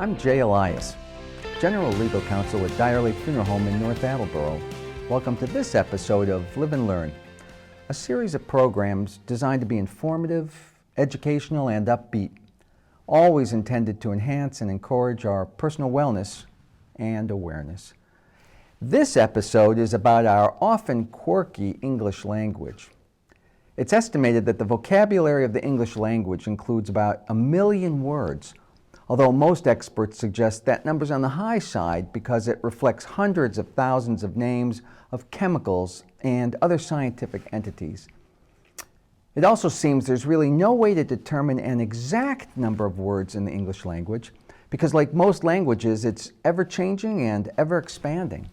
I'm Elias, General Legal Counsel at Dyerly Funeral Home in North Attleboro. Welcome to this episode of Live and Learn, a series of programs designed to be informative, educational, and upbeat, always intended to enhance and encourage our personal wellness and awareness. This episode is about our often quirky English language. It's estimated that the vocabulary of the English language includes about 1 million words, although most experts suggest that number's on the high side because it reflects hundreds of thousands of names of chemicals and other scientific entities. It also seems there's really no way to determine an exact number of words in the English language because, like most languages, it's ever-changing and ever-expanding.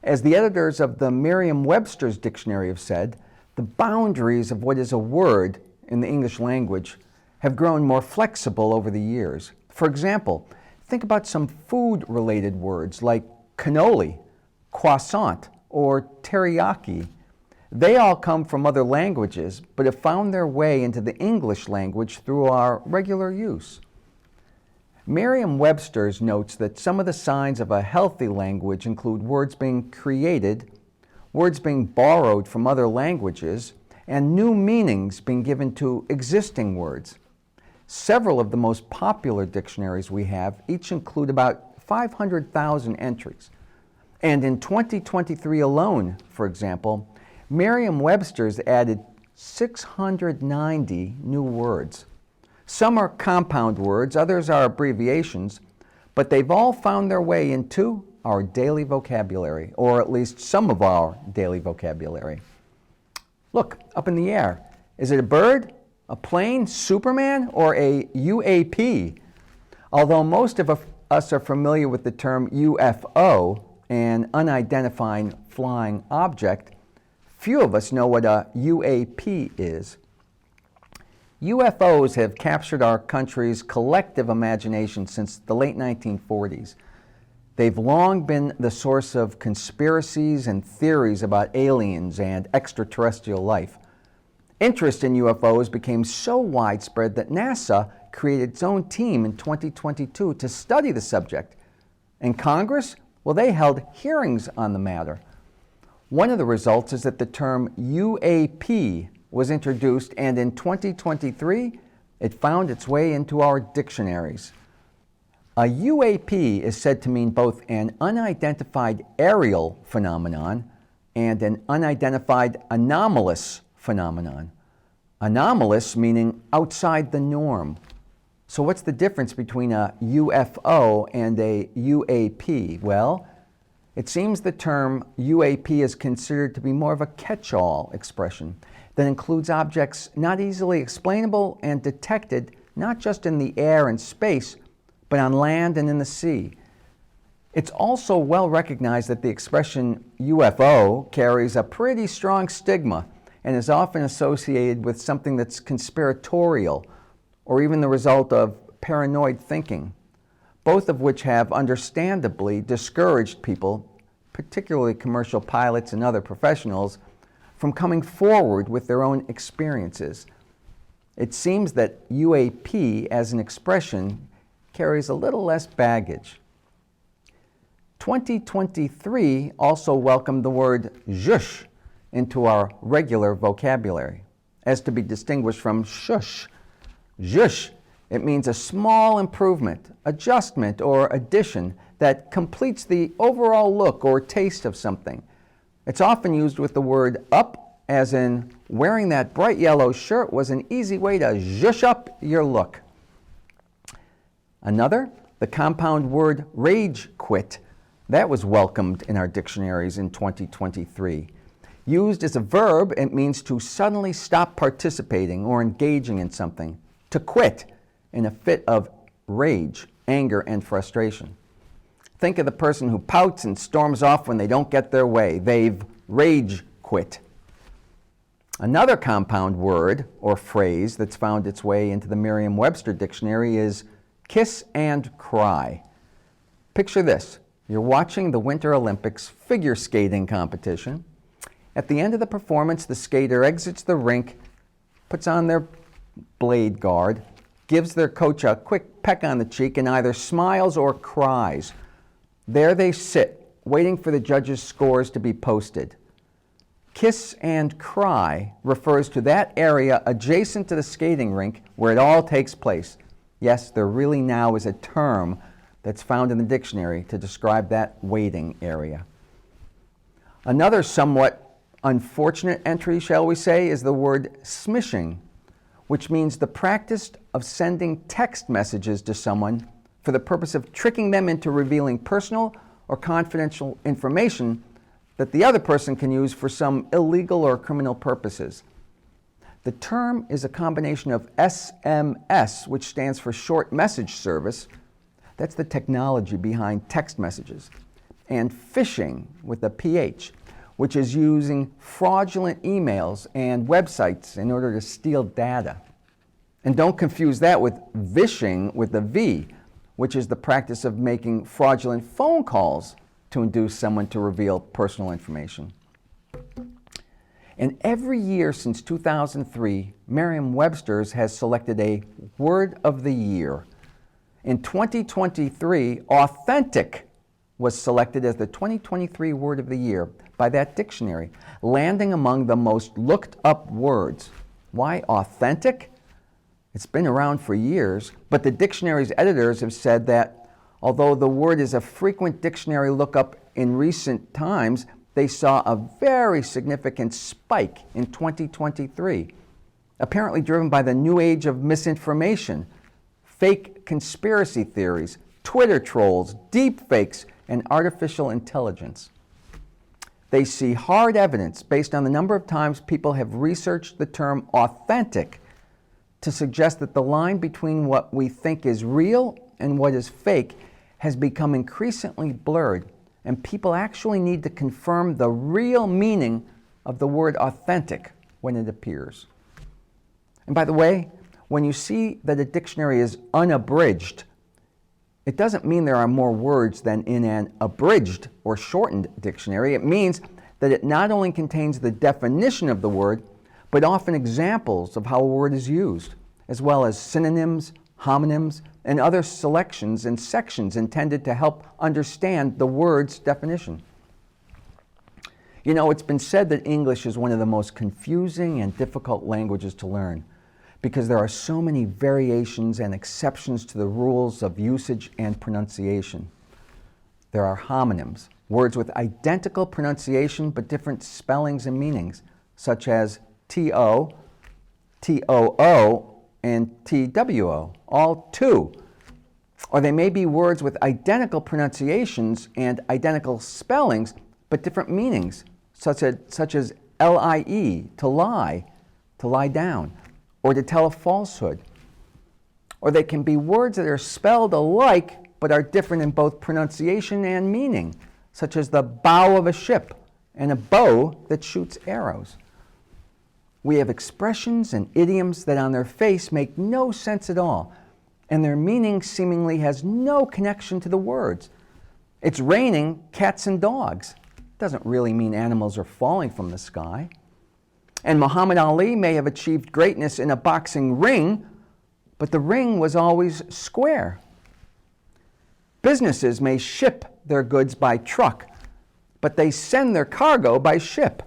As the editors of the Merriam-Webster's dictionary have said, the boundaries of what is a word in the English language have grown more flexible over the years. For example, think about some food-related words like cannoli, croissant, or teriyaki. They all come from other languages, but have found their way into the English language through our regular use. Merriam-Webster's notes that some of the signs of a healthy language include words being created, words being borrowed from other languages, and new meanings being given to existing words. Several of the most popular dictionaries we have each include about 500,000 entries. And in 2023 alone, for example, Merriam-Webster's added 690 new words. Some are compound words, others are abbreviations, but they've all found their way into our daily vocabulary, or at least some of our daily vocabulary. Look, up in the air. Is it a bird, a plane, Superman, or a UAP? Although most of us are familiar with the term UFO, an unidentified flying object, few of us know what a UAP is. UFOs have captured our country's collective imagination since the late 1940s. They've long been the source of conspiracies and theories about aliens and extraterrestrial life. Interest in UFOs became so widespread that NASA created its own team in 2022 to study the subject. And Congress, well, they held hearings on the matter. One of the results is that the term UAP was introduced, and in 2023, it found its way into our dictionaries. A UAP is said to mean both an unidentified aerial phenomenon and an unidentified anomalous phenomenon. Anomalous meaning outside the norm. So what's the difference between a UFO and a UAP? Well, it seems the term UAP is considered to be more of a catch-all expression that includes objects not easily explainable and detected not just in the air and space, but on land and in the sea. It's also well recognized that the expression UFO carries a pretty strong stigma and is often associated with something that's conspiratorial or even the result of paranoid thinking, both of which have understandably discouraged people, particularly commercial pilots and other professionals, from coming forward with their own experiences. It seems that UAP as an expression carries a little less baggage. 2023 also welcomed the word zhush into our regular vocabulary, as to be distinguished from shush. Zhush, it means a small improvement, adjustment, or addition that completes the overall look or taste of something. It's often used with the word up, as in wearing that bright yellow shirt was an easy way to zhush up your look. Another, the compound word rage quit, that was welcomed in our dictionaries in 2023. Used as a verb, it means to suddenly stop participating or engaging in something, to quit in a fit of rage, anger, and frustration. Think of the person who pouts and storms off when they don't get their way. They've rage quit. Another compound word or phrase that's found its way into the Merriam-Webster dictionary is kiss and cry. Picture this. You're watching the Winter Olympics figure skating competition. At the end of the performance, the skater exits the rink, puts on their blade guard, gives their coach a quick peck on the cheek and either smiles or cries. There they sit, waiting for the judges' scores to be posted. Kiss and cry refers to that area adjacent to the skating rink where it all takes place. Yes, there really now is a term that's found in the dictionary to describe that waiting area. Another somewhat unfortunate entry, shall we say, is the word smishing, which means the practice of sending text messages to someone for the purpose of tricking them into revealing personal or confidential information that the other person can use for some illegal or criminal purposes. The term is a combination of SMS, which stands for Short Message Service, that's the technology behind text messages, and phishing with a PH, which is using fraudulent emails and websites in order to steal data. And don't confuse that with vishing with a V, which is the practice of making fraudulent phone calls to induce someone to reveal personal information. And every year since 2003, Merriam-Webster's has selected a Word of the Year. In 2023, authentic was selected as the 2023 Word of the Year by that dictionary, landing among the most looked up words. Why authentic? It's been around for years, but the dictionary's editors have said that although the word is a frequent dictionary lookup in recent times, they saw a very significant spike in 2023, apparently driven by the new age of misinformation, fake conspiracy theories, Twitter trolls, deepfakes, and artificial intelligence. They see hard evidence based on the number of times people have researched the term authentic to suggest that the line between what we think is real and what is fake has become increasingly blurred, and people actually need to confirm the real meaning of the word authentic when it appears. And by the way, when you see that a dictionary is unabridged, it doesn't mean there are more words than in an abridged or shortened dictionary. It means that it not only contains the definition of the word, but often examples of how a word is used, as well as synonyms, homonyms, and other selections and sections intended to help understand the word's definition. You know, it's been said that English is one of the most confusing and difficult languages to learn because there are so many variations and exceptions to the rules of usage and pronunciation. There are homonyms, words with identical pronunciation but different spellings and meanings, such as T-O, T-O-O, and T-W-O, all two. Or they may be words with identical pronunciations and identical spellings, but different meanings, such as L-I-E, to lie down, or to tell a falsehood. Or they can be words that are spelled alike, but are different in both pronunciation and meaning, such as the bow of a ship and a bow that shoots arrows. We have expressions and idioms that on their face make no sense at all, and their meaning seemingly has no connection to the words. It's raining cats and dogs. It doesn't really mean animals are falling from the sky. And Muhammad Ali may have achieved greatness in a boxing ring, but the ring was always square. Businesses may ship their goods by truck, but they send their cargo by ship.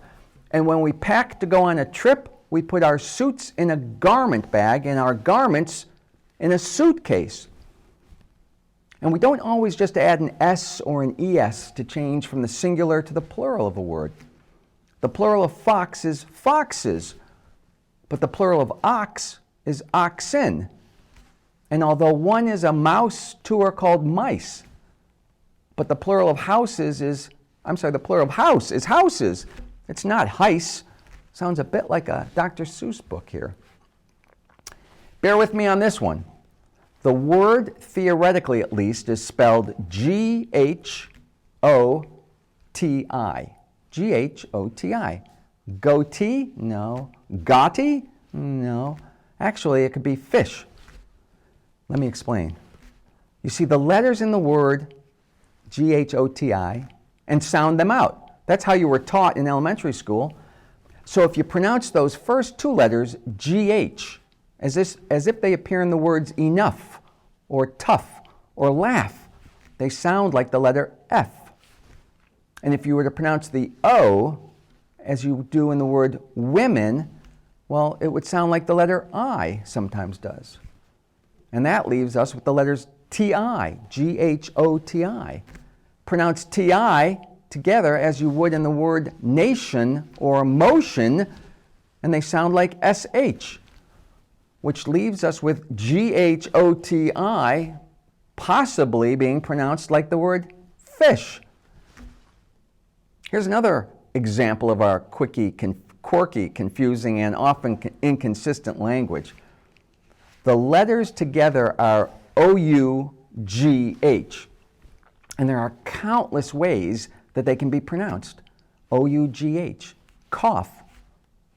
And when we pack to go on a trip, we put our suits in a garment bag and our garments in a suitcase. And we don't always just add an S or an ES to change from the singular to the plural of a word. The plural of fox is foxes, but the plural of ox is oxen. And although one is a mouse, two are called mice. But the plural of houses is, the plural of house is houses. It's not heis. Sounds a bit like a Dr. Seuss book here. Bear with me on this one. The word, theoretically at least, is spelled G-H-O-T-I. G-H-O-T-I. Goatee? No. Gotti? No. Actually, it could be fish. Let me explain. You see the letters in the word G-H-O-T-I and sound them out. That's how you were taught in elementary school. So if you pronounce those first two letters, G-H, as if they appear in the words enough, or tough, or laugh. They sound like the letter F. And if you were to pronounce the O, as you do in the word women, well, it would sound like the letter I sometimes does. And that leaves us with the letters T-I, G-H-O-T-I. Pronounce T-I together as you would in the word nation or motion, and they sound like S-H, which leaves us with G-H-O-T-I possibly being pronounced like the word fish. Here's another example of our quirky, confusing, and often inconsistent language. The letters together are O-U-G-H, and there are countless ways that they can be pronounced. O-U-G-H, cough,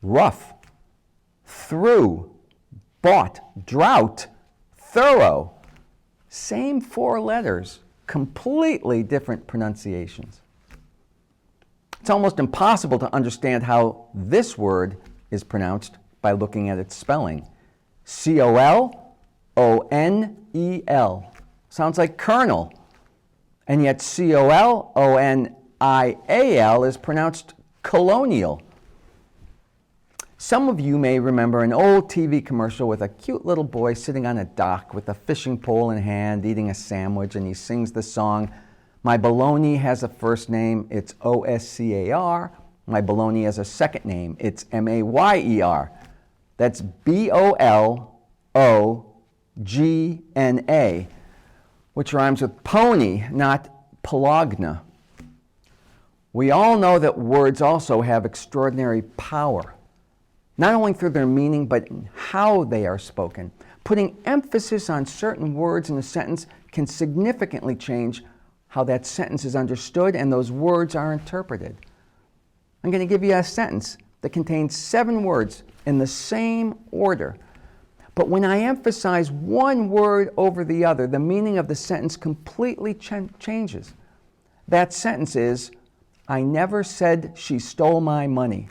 rough, through, bought, drought, thorough. Same 4 letters, completely different pronunciations. It's almost impossible to understand how this word is pronounced by looking at its spelling. C-O-L-O-N-E-L. Sounds like colonel. And yet C-O-L-O-N-I-A-L is pronounced colonial. Some of you may remember an old TV commercial with a cute little boy sitting on a dock with a fishing pole in hand, eating a sandwich, and he sings the song, "My bologna has a first name, it's O-S-C-A-R. My bologna has a second name, it's M-A-Y-E-R. That's B-O-L-O-G-N-A, which rhymes with pony, not Pologna. We all know that words also have extraordinary power, not only through their meaning, but in how they are spoken. Putting emphasis on certain words in a sentence can significantly change how that sentence is understood and those words are interpreted. I'm going to give you a sentence that contains 7 words in the same order. But when I emphasize one word over the other, the meaning of the sentence completely changes. That sentence is, I never said she stole my money.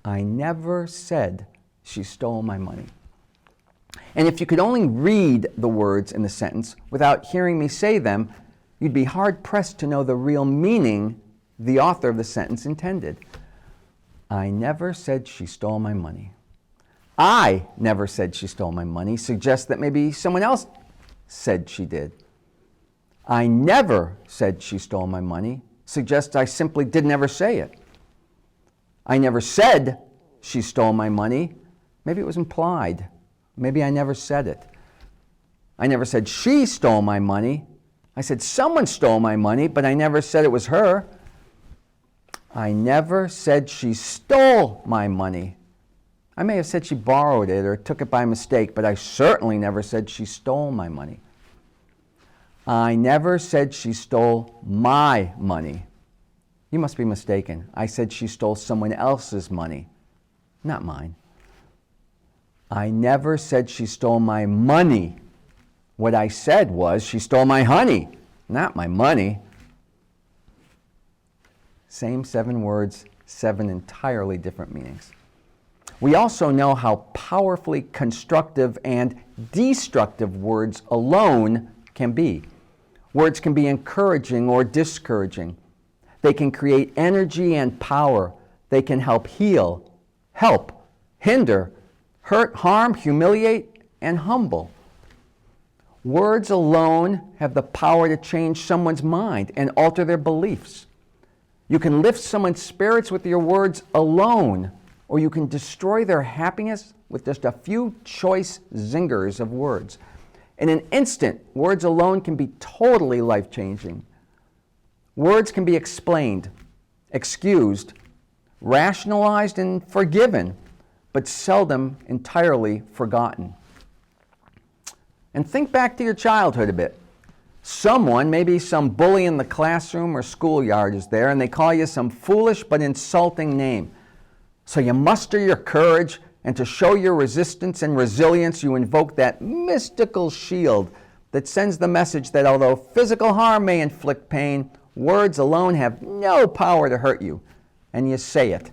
I never said she stole my money. And if you could only read the words in the sentence without hearing me say them, you'd be hard-pressed to know the real meaning the author of the sentence intended. I never said she stole my money. I never said she stole my money suggests that maybe someone else said she did. I never said she stole my money suggests I simply didn't ever say it. I never said she stole my money. Maybe it was implied. Maybe I never said it. I never said she stole my money. I said someone stole my money, but I never said it was her. I never said she stole my money. I may have said she borrowed it or took it by mistake, but I certainly never said she stole my money. I never said she stole my money. You must be mistaken. I said she stole someone else's money, not mine. I never said she stole my money. What I said was she stole my honey, not my money. Same 7 words, 7 entirely different meanings. We also know how powerfully constructive and destructive words alone can be. Words can be encouraging or discouraging. They can create energy and power. They can help heal, help, hinder, hurt, harm, humiliate, and humble. Words alone have the power to change someone's mind and alter their beliefs. You can lift someone's spirits with your words alone, or you can destroy their happiness with just a few choice zingers of words. In an instant, words alone can be totally life-changing. Words can be explained, excused, rationalized, and forgiven, but seldom entirely forgotten. And think back to your childhood a bit. Someone, maybe some bully in the classroom or schoolyard is there, and they call you some foolish but insulting name. So you muster your courage, and to show your resistance and resilience, you invoke that mystical shield that sends the message that although physical harm may inflict pain, words alone have no power to hurt you. And you say it.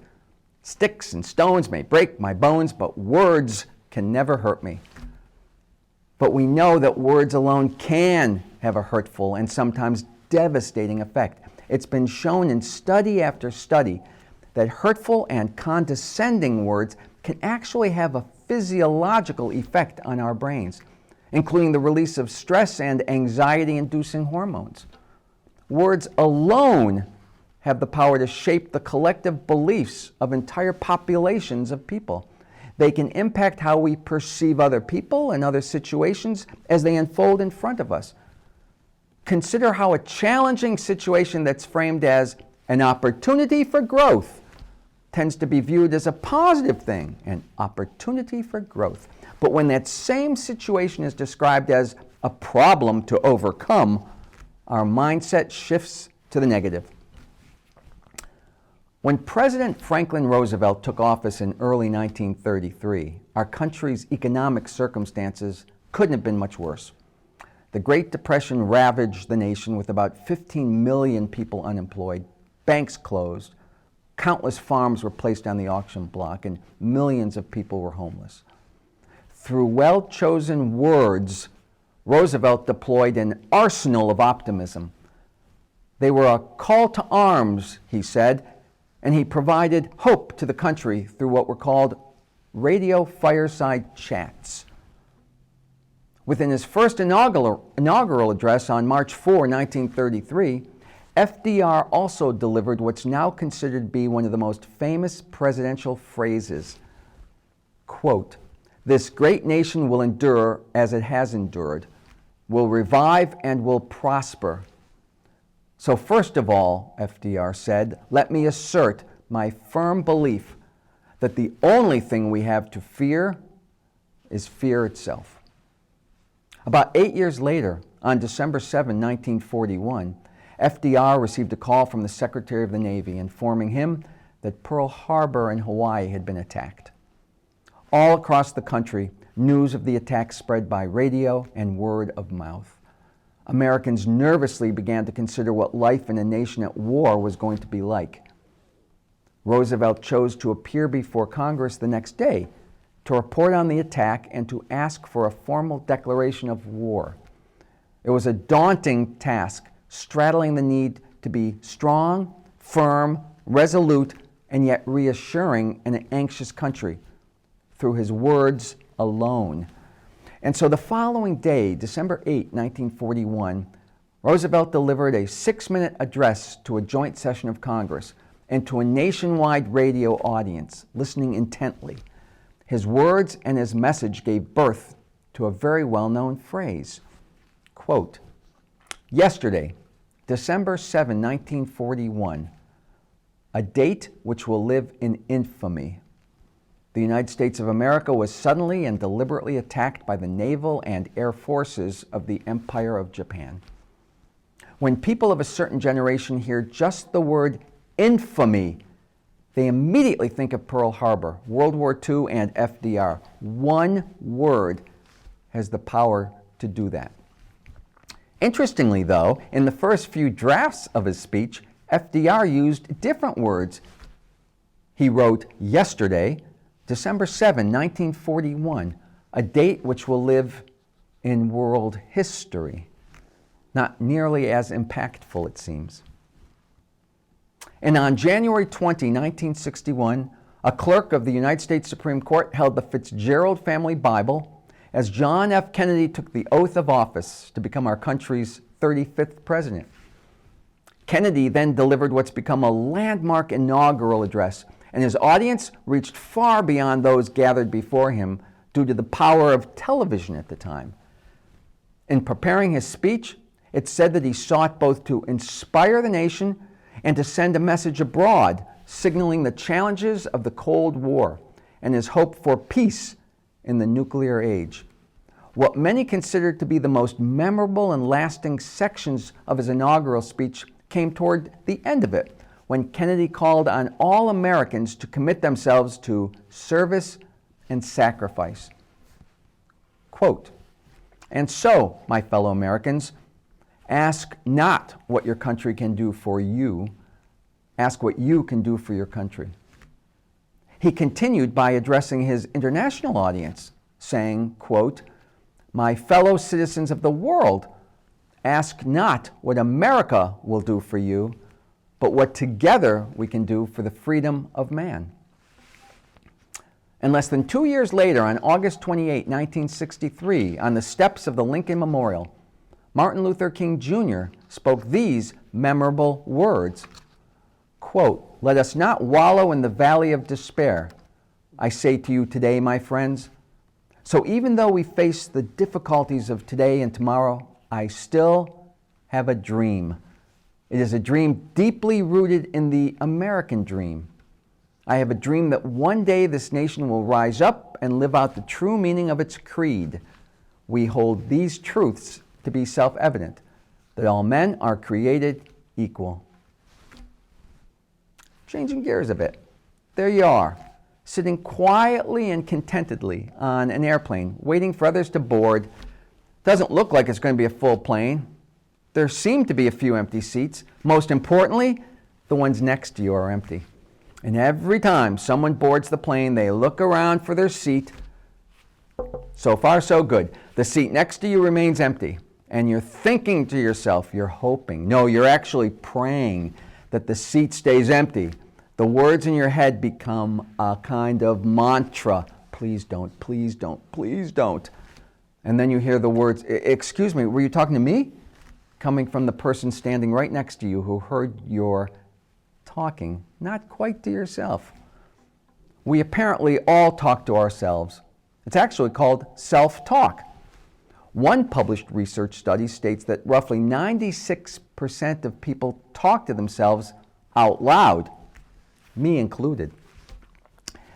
Sticks and stones may break my bones, but words can never hurt me. But we know that words alone can have a hurtful and sometimes devastating effect. It's been shown in study after study that hurtful and condescending words can actually have a physiological effect on our brains, including the release of stress and anxiety-inducing hormones. Words alone have the power to shape the collective beliefs of entire populations of people. They can impact how we perceive other people and other situations as they unfold in front of us. Consider how a challenging situation that's framed as an opportunity for growth tends to be viewed as a positive thing, an opportunity for growth. But when that same situation is described as a problem to overcome, our mindset shifts to the negative. When President Franklin Roosevelt took office in early 1933, our country's economic circumstances couldn't have been much worse. The Great Depression ravaged the nation with about 15 million people unemployed, banks closed, countless farms were placed on the auction block, and millions of people were homeless. Through well-chosen words, Roosevelt deployed an arsenal of optimism. They were a call to arms, he said, and he provided hope to the country through what were called radio fireside chats. Within his first inaugural address on March 4, 1933, FDR also delivered what's now considered to be one of the most famous presidential phrases. Quote, "This great nation will endure as it has endured, will revive and will prosper. So first of all," FDR said, "let me assert my firm belief that the only thing we have to fear is fear itself." About 8 years later, on December 7, 1941, FDR received a call from the Secretary of the Navy informing him that Pearl Harbor in Hawaii had been attacked. All across the country, news of the attack spread by radio and word of mouth. Americans nervously began to consider what life in a nation at war was going to be like. Roosevelt chose to appear before Congress the next day to report on the attack and to ask for a formal declaration of war. It was a daunting task, straddling the need to be strong, firm, resolute, and yet reassuring in an anxious country through his words alone. And so the following day, December 8, 1941, Roosevelt delivered a 6-minute address to a joint session of Congress and to a nationwide radio audience listening intently. His words and his message gave birth to a very well-known phrase. Quote, "Yesterday, December 7, 1941, a date which will live in infamy. The United States of America was suddenly and deliberately attacked by the naval and air forces of the Empire of Japan." When people of a certain generation hear just the word infamy, they immediately think of Pearl Harbor, World War II, and FDR. One word has the power to do that. Interestingly, though, in the first few drafts of his speech, FDR used different words. He wrote, "Yesterday, December 7, 1941, a date which will live in world history." Not nearly as impactful, it seems. And on January 20, 1961, a clerk of the United States Supreme Court held the Fitzgerald family Bible as John F. Kennedy took the oath of office to become our country's 35th president. Kennedy then delivered what's become a landmark inaugural address, and his audience reached far beyond those gathered before him due to the power of television at the time. In preparing his speech, it's said that he sought both to inspire the nation and to send a message abroad, signaling the challenges of the Cold War and his hope for peace in the nuclear age. What many considered to be the most memorable and lasting sections of his inaugural speech came toward the end of it, when Kennedy called on all Americans to commit themselves to service and sacrifice. Quote, "And so, my fellow Americans, ask not what your country can do for you, ask what you can do for your country." He continued by addressing his international audience saying, quote, "My fellow citizens of the world, ask not what America will do for you, but what together we can do for the freedom of man." And less than 2 years later, on August 28, 1963, on the steps of the Lincoln Memorial, Martin Luther King Jr. spoke these memorable words, quote, "Let us not wallow in the valley of despair. I say to you today, my friends, so even though we face the difficulties of today and tomorrow, I still have a dream. It is a dream deeply rooted in the American dream. I have a dream that one day this nation will rise up and live out the true meaning of its creed. We hold these truths to be self-evident, that all men are created equal." Changing gears a bit. There you are, sitting quietly and contentedly on an airplane, waiting for others to board. Doesn't look like it's going to be a full plane. There seem to be a few empty seats. Most importantly, the ones next to you are empty. And every time someone boards the plane, they look around for their seat. So far, so good. The seat next to you remains empty. And you're thinking to yourself, you're hoping, no, you're actually praying that the seat stays empty. The words in your head become a kind of mantra. Please don't, please don't, please don't. And then you hear the words, "Excuse me, were you talking to me?" coming from the person standing right next to you who heard your talking, not quite to yourself. We apparently all talk to ourselves. It's actually called self-talk. One published research study states that roughly 96% of people talk to themselves out loud, me included.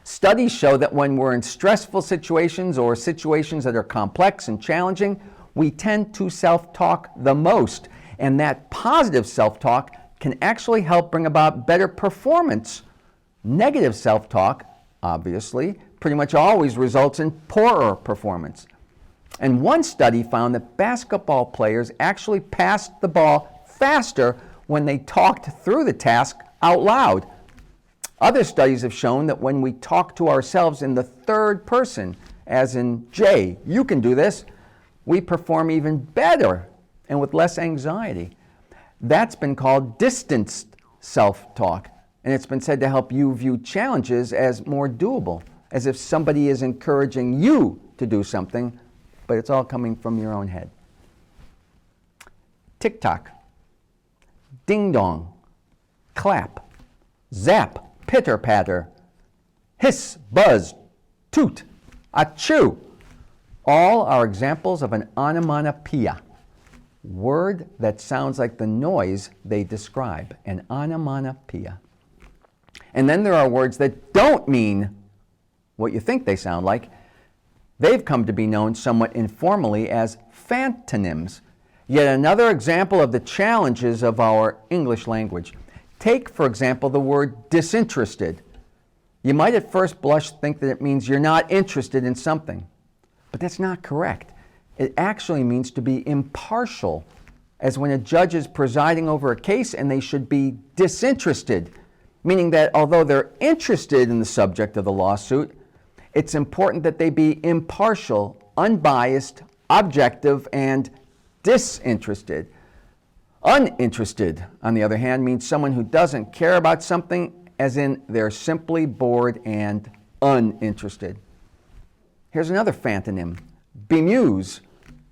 Studies show that when we're in stressful situations or situations that are complex and challenging, we tend to self-talk the most, and that positive self-talk can actually help bring about better performance. Negative self-talk, obviously, pretty much always results in poorer performance. And one study found that basketball players actually passed the ball faster when they talked through the task out loud. Other studies have shown that when we talk to ourselves in the third person, as in, "Jay, you can do this," we perform even better and with less anxiety. That's been called distanced self-talk, and it's been said to help you view challenges as more doable, as if somebody is encouraging you to do something, but it's all coming from your own head. Tick-tock, ding-dong, clap, zap, pitter-patter, hiss, buzz, toot, achoo. All are examples of an onomatopoeia, word that sounds like the noise they describe, an onomatopoeia. And then there are words that don't mean what you think they sound like. They've come to be known somewhat informally as fantonyms, yet another example of the challenges of our English language. Take, for example, the word disinterested. You might at first blush think that it means you're not interested in something, but that's not correct. It actually means to be impartial, as when a judge is presiding over a case and they should be disinterested, meaning that although they're interested in the subject of the lawsuit, it's important that they be impartial, unbiased, objective, and disinterested. Uninterested, on the other hand, means someone who doesn't care about something, as in they're simply bored and uninterested. Here's another fantonym, bemuse.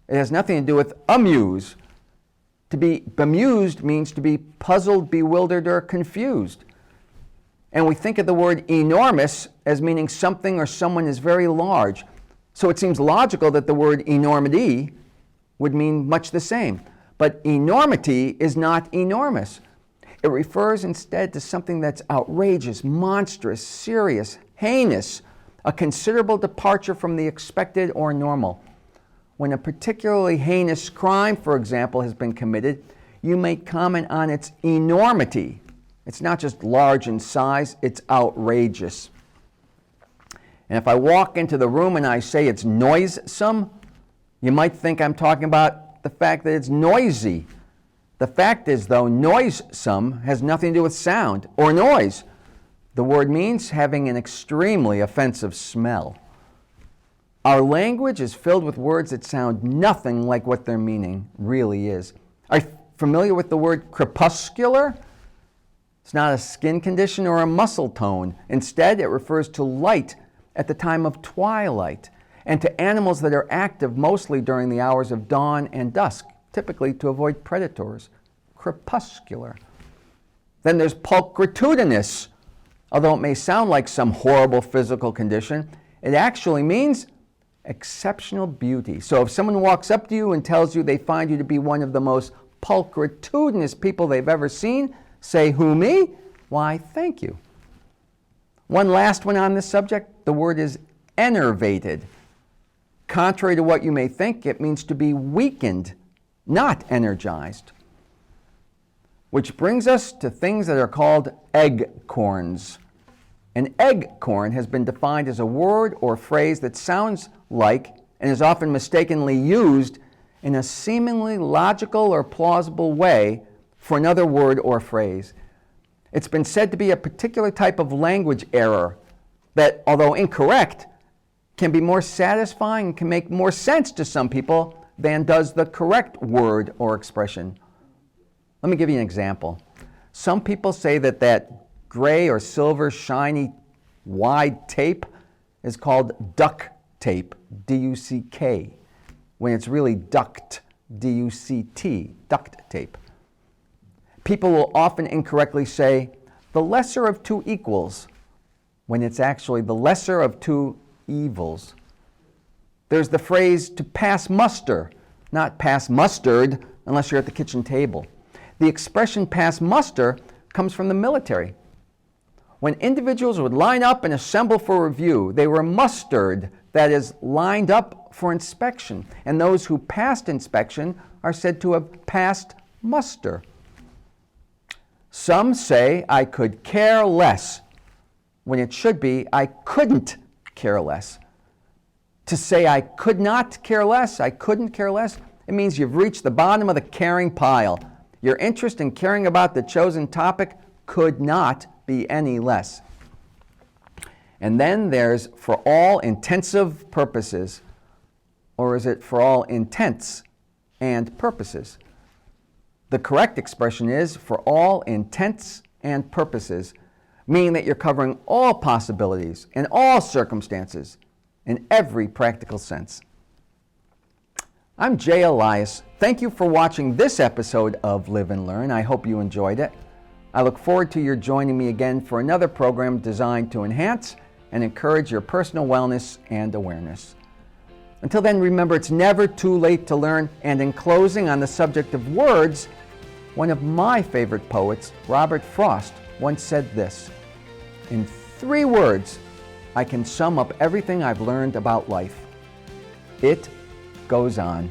It has nothing to do with amuse. To be bemused means to be puzzled, bewildered, or confused. And we think of the word enormous as meaning something or someone is very large. So it seems logical that the word enormity would mean much the same. But enormity is not enormous. It refers instead to something that's outrageous, monstrous, serious, heinous, a considerable departure from the expected or normal. When a particularly heinous crime, for example, has been committed, you may comment on its enormity. It's not just large in size, it's outrageous. And if I walk into the room and I say it's noisome, you might think I'm talking about the fact that it's noisy. The fact is, though, noisome has nothing to do with sound or noise. The word means having an extremely offensive smell. Our language is filled with words that sound nothing like what their meaning really is. Are you familiar with the word crepuscular? It's not a skin condition or a muscle tone. Instead, it refers to light at the time of twilight and to animals that are active mostly during the hours of dawn and dusk, typically to avoid predators. Crepuscular. Then there's pulchritudinous. Although it may sound like some horrible physical condition, it actually means exceptional beauty. So if someone walks up to you and tells you they find you to be one of the most pulchritudinous people they've ever seen, say, who, me? Why, thank you. One last one on this subject, the word is enervated. Contrary to what you may think, it means to be weakened, not energized. Which brings us to things that are called eggcorns. An eggcorn has been defined as a word or phrase that sounds like and is often mistakenly used in a seemingly logical or plausible way for another word or phrase. It's been said to be a particular type of language error that, although incorrect, can be more satisfying and can make more sense to some people than does the correct word or expression. Let me give you an example. Some people say that gray or silver shiny wide tape is called duck tape, D-U-C-K, when it's really duct, D-U-C-T, duct tape. People will often incorrectly say the lesser of two equals when it's actually the lesser of two evils. There's the phrase to pass muster, not pass mustard unless you're at the kitchen table. The expression pass muster comes from the military. When individuals would line up and assemble for review, they were mustered, that is, lined up for inspection. And those who passed inspection are said to have passed muster. Some say I could care less, when it should be I couldn't care less. To say I could not care less, I couldn't care less, it means you've reached the bottom of the caring pile. Your interest in caring about the chosen topic could not be any less. And then there's for all intensive purposes, or is it for all intents and purposes? The correct expression is for all intents and purposes, meaning that you're covering all possibilities in all circumstances in every practical sense. I'm Jay Elias. Thank you for watching this episode of Live and Learn. I hope you enjoyed it. I look forward to your joining me again for another program designed to enhance and encourage your personal wellness and awareness. Until then, remember, it's never too late to learn. And in closing, on the subject of words, one of my favorite poets, Robert Frost, once said this: "In 3 words, I can sum up everything I've learned about life. It goes on."